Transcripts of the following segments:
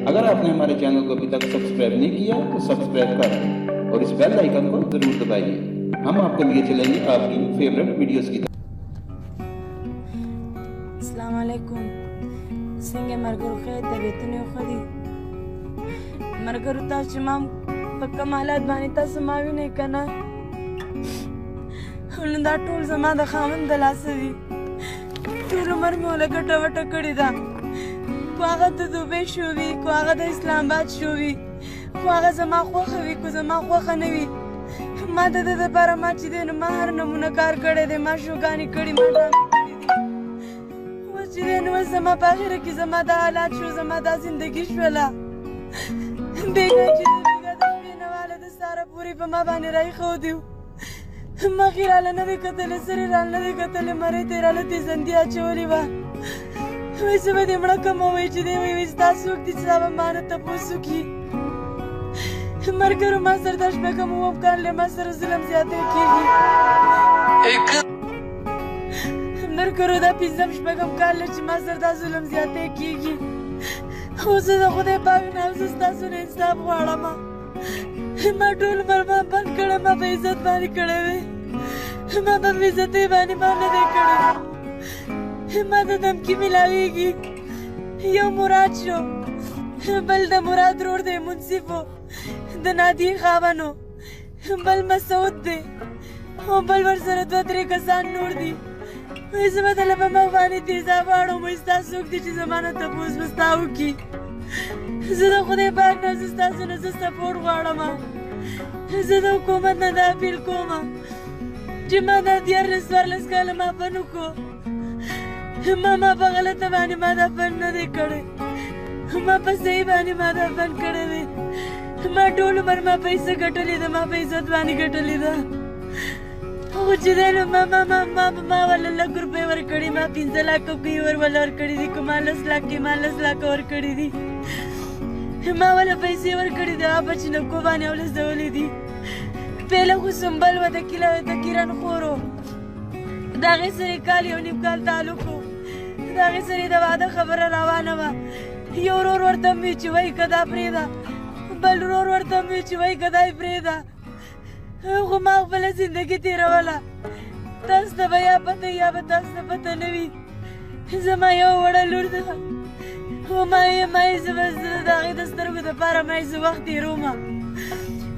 अगर आपने हमारे चैनल को अभी तक सब्सक्राइब नहीं किया तो सब्सक्राइब करें और इस बेल आइकन को जरूर दबाइए। हम आपको लिए चलेंगे आपकी फेवरेट वीडियोस की तरफ। अस्सलाम वालेकुम। څنګه مرګرو خیر طبیعتونه خو دي مرګرو تاسو چې ما په کوم حالات باندې تاسو ما وینئ که نه نو دا ټول زما د خاوند د لاسه دي. ټول عمر مې وله ګټه وټه کړې ده، خو هغه د دوبۍ شو وي، خو هغه د اسلام آباد شو وي، خو هغه زما خوښه وي، خو زما خوښه نه وي. ما د ده دپاره ما چې دی نو ما هر نمونه کار کړی دی، ما شوګانې کړي، ما ډرامې کړي دي. اوس چې دی نو اوس زما په اخره کې زما دا حالات شو، زما دا زندګي شوله. بېګا چې دی بېګا د شپې نه واله د ساره پورې په ما باندې راایښودي وو. مخې راله نه دی کتلی، سرې راله نه دی کتلی، مرۍ ته یې راله تېزندي اچولې وه. وایي زه به دې مړه کړمه، وایي چې دی وایي ستا څوک دي چې دا به ما نه تپوس وکړي. مرګرو ما سره دا شپږم اووم کال دی، ما سره ظلم زیاتی کېږي. مرګرو دا پنځم شپږم کال دی چې ما سره دا ظلم زیاتی کېږي. خو زه د خدای پاک نه زه ستاسو نه انصاف غواړم. ما ټول عمر ما بند کړی، ما په عزت باندې کړی دی، ما په بې عزتۍ باندې ما نه دی کړی. ما ته دمکي میلاویږي، یو مراد شو، بل د مراد رور دی منصف و، د نادي خاوند و، بل مسعود دی، او بل ورسره دوه درې کسان نور دي. وایي زه به دله په مخ باندې تیزاب واړم، وایي ستا څوک دي چې زما نه تپوس به ستا وکړي. زه د خدای پاک نه زه ستاسو نه زه سپورټ غواړم. زه د حکومت نه دا اپیل کوم چې ما دا 14 کاله ما فن وکړو، ما په غلطه باندې ما دا فن نه دی کړی، ما په صحیح باندې ما دا فن کړی دی. ما ټول عمر ما پیسه ګټلې ده، ما په عزت باندې ګټلې ده. خو چې دی نو ما ورله 1,00,000 روپۍ ورکړي، ما 15 لاکه کوي ورله ورکړي دي، که ما 10 لاکې ما 10 لاکه ورکړي دي. ما وله پیسې ورکړي دي، هغه په چینکو باندې ولزولې دي. پهله خو سنبل وه د کیرن خور و، د هغې سره یې کال یو نیم کال تعلق و، د هغې سره یې د واده خبره روانه وه. یو ورور ورته م وي چې وایي که دا پرېږده، بل ورور ورته م وي چې وایي که دا یې پرېږده. خو ما خپله زندګي تېروله. تاسو ته به یا پته یا به تاسو ته پته نه وي. زما یو وړه لور ده، خو ما یې زه به د هغې د سترګو دپاره ما یې زه وخت تېرومه.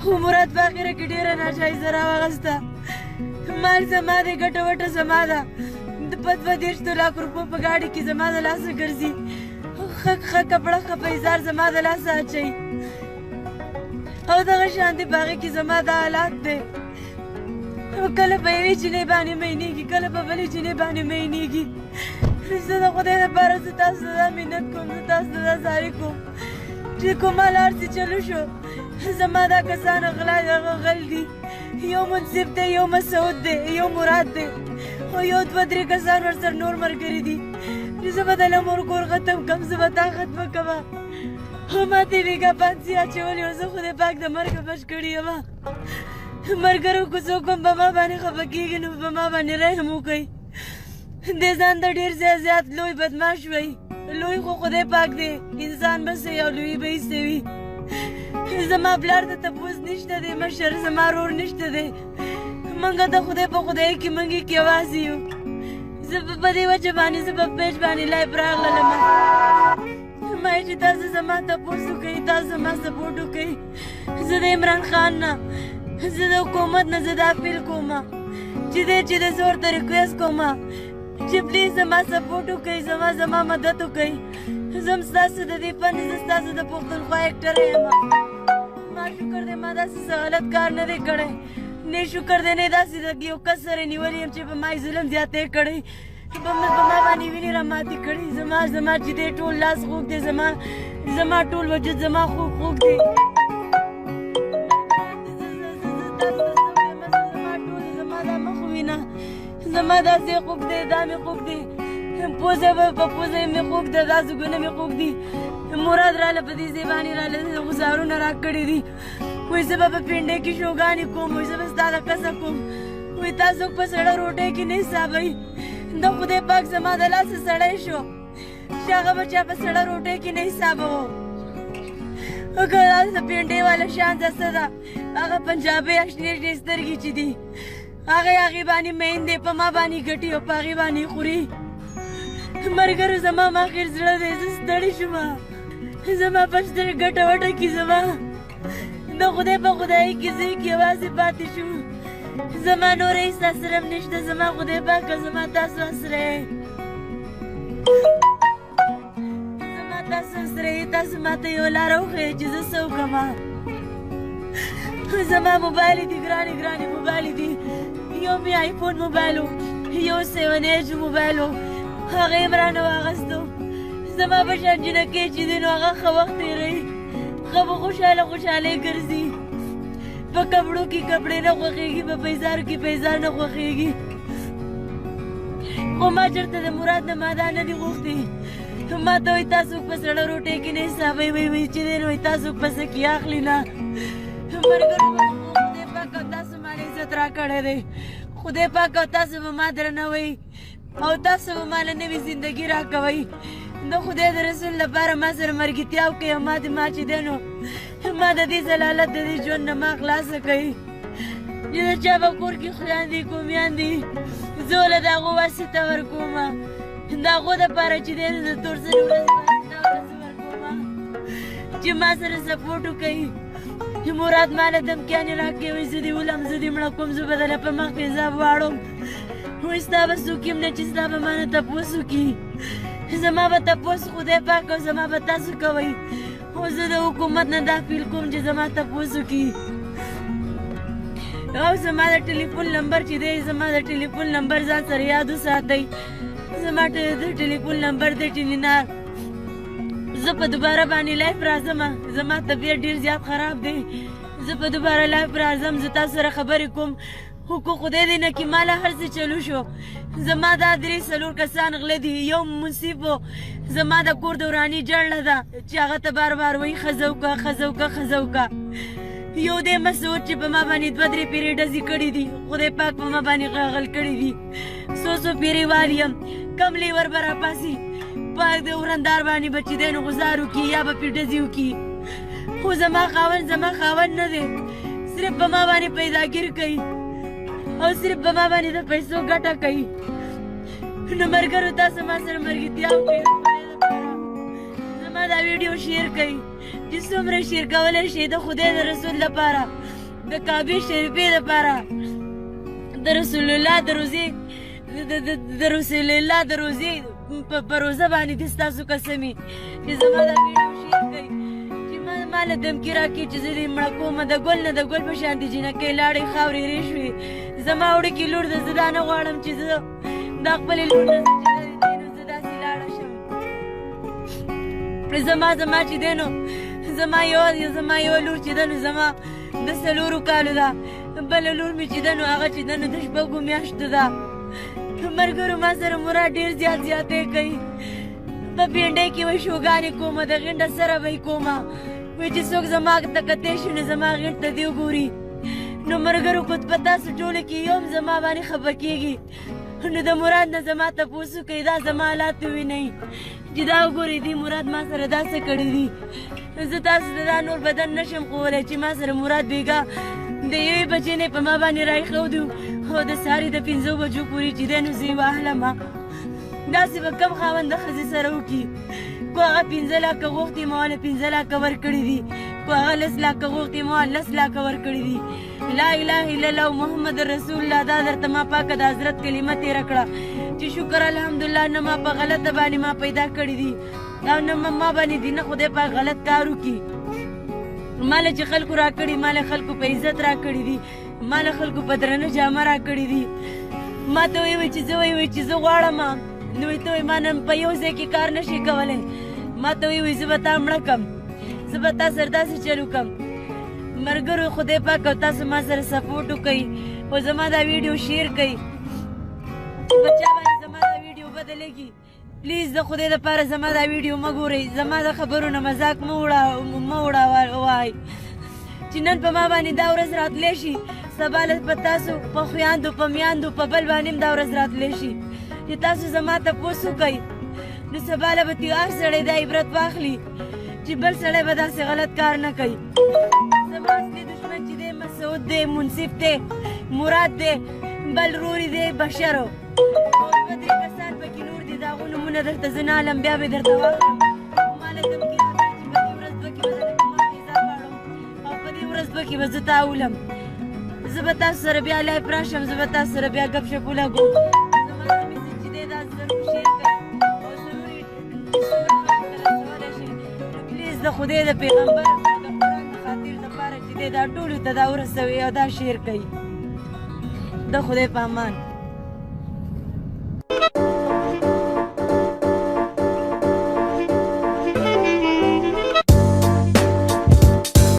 خو مراد په اخره کې ډېره ناجایزه راواغسته. مال زما دی، ګټه وټه زما ده، د 22 لاکھ روپو په ګاډي کې زما د لاسه ګرځي. ښه کپړه ښه پیزار زما د لاسه اچوي، او دغه شانتې په هغې کې زما دا حالات دی. کله په یوې جینۍ باندې مینېږي، کله په بلې جینۍ باندې مینېږي. زه د خدای دپاره زه تاسو ته دا منت کوم، زه تاسو ته دا زاري کوم چې کوم حال هر څه چلو شو، زما دا کسان غل دي. یو منصف دی، یو مسعود دی، یو مراد دی، او یو 2-3 کسان ورسره نور ملګري دي. چې زه به دله مور کور ختم کړم، زه به تا ختمه کړمه. ما ته یې بېګا پانسي اچولې وه، زه خدای پاک د مرګه بچ کړې یم. ملګرو که څوک هم په ما باندې خفه کېږي نو په ما باندې رحم وکړئ. دې ځان ته ډېر زیات لوی بدماش وی. لوی خو خدای پاک دی، انسان به څه او لوی به یې څه وي. زما پلار ته تپوس نشته دی، مشر زما رور نشته دی. موږ د خدای په خدایۍ کې موږ کې یوازې یو. زه په دې وجه باندې زه په پیج باندې لایف راغلم. ما یې چې تاسو زما تپوس وکړئ، تاسو زما سپورټ وکړئ. زه د عمران خان نه، زه د حکومت نه زه دا اپیل کوم چې دی زه ورته ریکویسټ کوم چې پلیز زما سپورټ وکړئ، زما مدد وکړئ. زه هم ستاسو د دې فن، زه ستاسو د پښتونخوا اکټره یم. ما شکر دی ما داسې څه غلط کار نه دی کړی، نه شکر دی نه داسې د یو کس سره نیولی یم چې په ما یې ظلم زیاتی کړی، په ما باندې وینې راماتې کړي. زما چې دی ټول لاس خوږ دی، زما ټول وجود زما خوږ دی. زما دا مخ وینه، زما داسې خوږ دی، دا مې خوږ دی، پوزه په پوزه مې خوږ ده، دا زګونه مې خوږ دي. مراد راله په دې ځای باندې راله غزارونه راکړي دي. وایي زه به په پنډۍ کې شوګانې کوم، وایي زه به ستا د قصه کوم. وایي تاسو په سړه روټۍ کې نه حسابوئ. د خدای پاک زما د لاسه سړی شو چې هغه به چا په سړه روټۍ کې نه حسابوو، وکړه د پینډې والا شان څه ده هغه پنجابي اشنې اشنې سترګې چې دي هغې باندې میندې په ما باندې ګټي او په هغې باندې خوري ملګرو زما ماخر زړه دی زه ستړې شومه زما په سترګ ګټه وټه کې زما د خدای په خدایي کې زه کې یوازې پاتې شوم زما نور هېڅ اسره هم نشته زما خدای پاکه زما تاسو اسره یې زما تاسو اسره یې تاسو ماته یو لاره وښیئ چې زه څه وکړمه زما موبایل دي ګرانې ګرانې موبایل دي یو مې آیفون موبایل و یو 7 موبایل و هغه یې م رانه واخیستو زما په شان جنکۍ چې دی نو هغه ښه وخت تېروي ښه په خوشحالۍ ګرځي په کپړو کې کپړې نه خوښېږي په پیزارو کې پیزار نه خوښېږي خو ما چېرته د مراد نه ما دا نه دي غوښتي ما ته وایي تاسو په سړه روټۍ کې نه حسابوي وایي چې دی نو وایي تاسو په څه کې اخلي نه ملګرو خدای پاک او تاسو ما له عزت راکړی دی خدای پاک او تاسو به ما درنوئ او تاسو به ما له نوې زندګي راکوئ د خدای د رسول لپاره ما سره مرګتیا وکړئ او ما چې دی نو ما د دې ضلالت د دې ژوند نه ما خلاصه کوي چې د چا په کور کې خویندې کومیان دي زه له د هغو واسطه ورکومه د هغو دپاره چې دی نو د تور سرې ورځې واسطه ورکومه چې ما سره سپورټ وکوي مراد ما له دمکیانې راکوي وایي زه دې ولم زه دې مړه کوم زه به درله په مخ تیزاب واړم وایي ستا به څوک یم نه چې ستا به ما نه تپوس وکړي زما به تپوس خدای پاک او زما به تاسو کوئ خو زه د حکومت نه دا فیل کوم چې زما تپوس وکړي او زما د ټلیفون نمبر چې دی زما د ټلیفون نمبر ځان سره یاد وساتئ زما د ټلیفون نمبر دی ټینینار زه په دوباره باندې لایف راځم زما طبیعت ډېر زیات خراب دی زه په دوباره لایف راځم زه تاسو سره خبرې کوم خو که خدای دې نه کړي ما له هر څه چلو شو زما دا 3-4 کسان غله دي یو منصف و زما د کور د وراني جړله ده چې هغه ته بار بار وایي ښځه وکړه ښځه وکړه ښځه وکړه یو دی مسعود چې په ما باندې 2-3 پیرې ډزې کړي دي خدای پاک په ما باندې غل کړي دي 100 پیرې وال یم کم لیور به راپاسي پاک د ورندار باندې به چې دی نو غزار وکړي یا به پرې ډزې وکړي خو زما خاوند نه دی صرف په ما باندې پیداګیر کوي او صرف په ما باندې د پیسو ګټه کوي نو ملګرو تاسو ما سره ملګرتیا وکړئ زما دا ویډیو شیر کړئ چې څومره شیر کولی شئ د خدای د رسول لپاره د کعبې شریفې لپاره د رسول الله د روزې په روزه باندې د ستاسو قسمي چې زما دا ویډیو شیر کړئ چې ما له دمکي راکړي چې زه دې مړه کومه د ګل نه د ګل په شانتې جنکۍ لاړې خاورې رې شوې زما وړوکې لور ده زه دا نه غواړم چې زه دا خپلې لور نه چې دی نو زه داسې لاړه شم زما چې دی نو زما یو لور چې ده نو زما د 4 کالو ده بله لور مې چې ده نو هغه چې ده نو د 6 میاشتو ده ملګرو ما سره مراد ډېر زیاتې کوي په پینډۍ کې وایي شوګانې کومه د غینډه سره به یې کومه وایي چې څوک زما ته کتی شي نو زما غینډ ته دې وګوري نو ملګرو خو په تاسو ټولو کې یو هم زما باندې خفه کېږي نو د مراد نه زما تپوس وکړئ دا زما حالات ووینئ چې دا وګورئ دې مراد ما سره دا څه کړي دي زه تاسو ته دا نور بدن نشم ښوولی چې ما سره مراد بېګا د یوې بجې نه په ما باندې راایښودو او د سهارې د 5 بجو پورې چې دی نو زه یې وهلمه داسې به کم خاوند د ښځې سره وکړي کو هغه 15 لاکه غوښتي ما له 15 لاکه ورکړي دي کو هغه 10 لاکه غوښتي ما 10 لاکه ورکړي دي لا اله الا الله محمد رسول الله دا درته ما پاکه د حضرت کلمه تېره کړه چې شکر الحمدلله نه ما په غلطه باندې ما پیدا کړي دي او نه ما باندې دي نه خدای پاک غلط کار وکړي ما له چې خلکو راکړي ما له خلکو په عزت راکړي دي ما له خلکو په درنه جامه راکړي دي ما ته وایي چې زه غواړم نو ته وایي ما نن په یو ځای کې کار نشي کولی ما ته وایي زه به تا مړه کړم زه به تا سره داسې چل وکړم ملګرو خدای پاک او تاسو ما سره سپورټ وکړئ او زما دا ویډیو شیر کړئ چې په چا باندې زما دا ویډیو بدلېږي پلیز د خدای دپاره زما دا ویډیو مه ګورئ زما د خبرو نه مذاق مه وړوئ چې نن په ما باندې دا ورځ راتلی شي سبا له په تاسو په خویاندو په میاندو په بل باندې هم دا ورځ راتلی شي چې تاسو زما تپوس وکئ نو سبا له به هر سړی دا عبرت واخلي چې بل سړی به داسې غلط کار نه کوي زما اصلي دشمن چې دی مسعود دی منصف دی مراد دی بل روري دی بشرو نور به درې کسان پکې نور دي د هغو نومونه درته زه نه علم بیا به یې درته واخلم ما له دمکې راکړه چې په دې ورځ دوه کې به زه د کومه ویزا غواړم او په دې ورځ دوه کې به زه تا ولم زه به تاسو سره بیا لایف راشم زه به تاسو سره بیا ګپ شپ ولګوم زما دا میسج چې دی دا ضرور شیر کړئ او ضرور یې څومره خلکو ته رسولی شئ نو پلیز د خدای د پیغمبر او د قرآن د خاطر دپاره چې دی دا ټولو ته دا ورسوئ او دا شیر کړئ د خدای په امان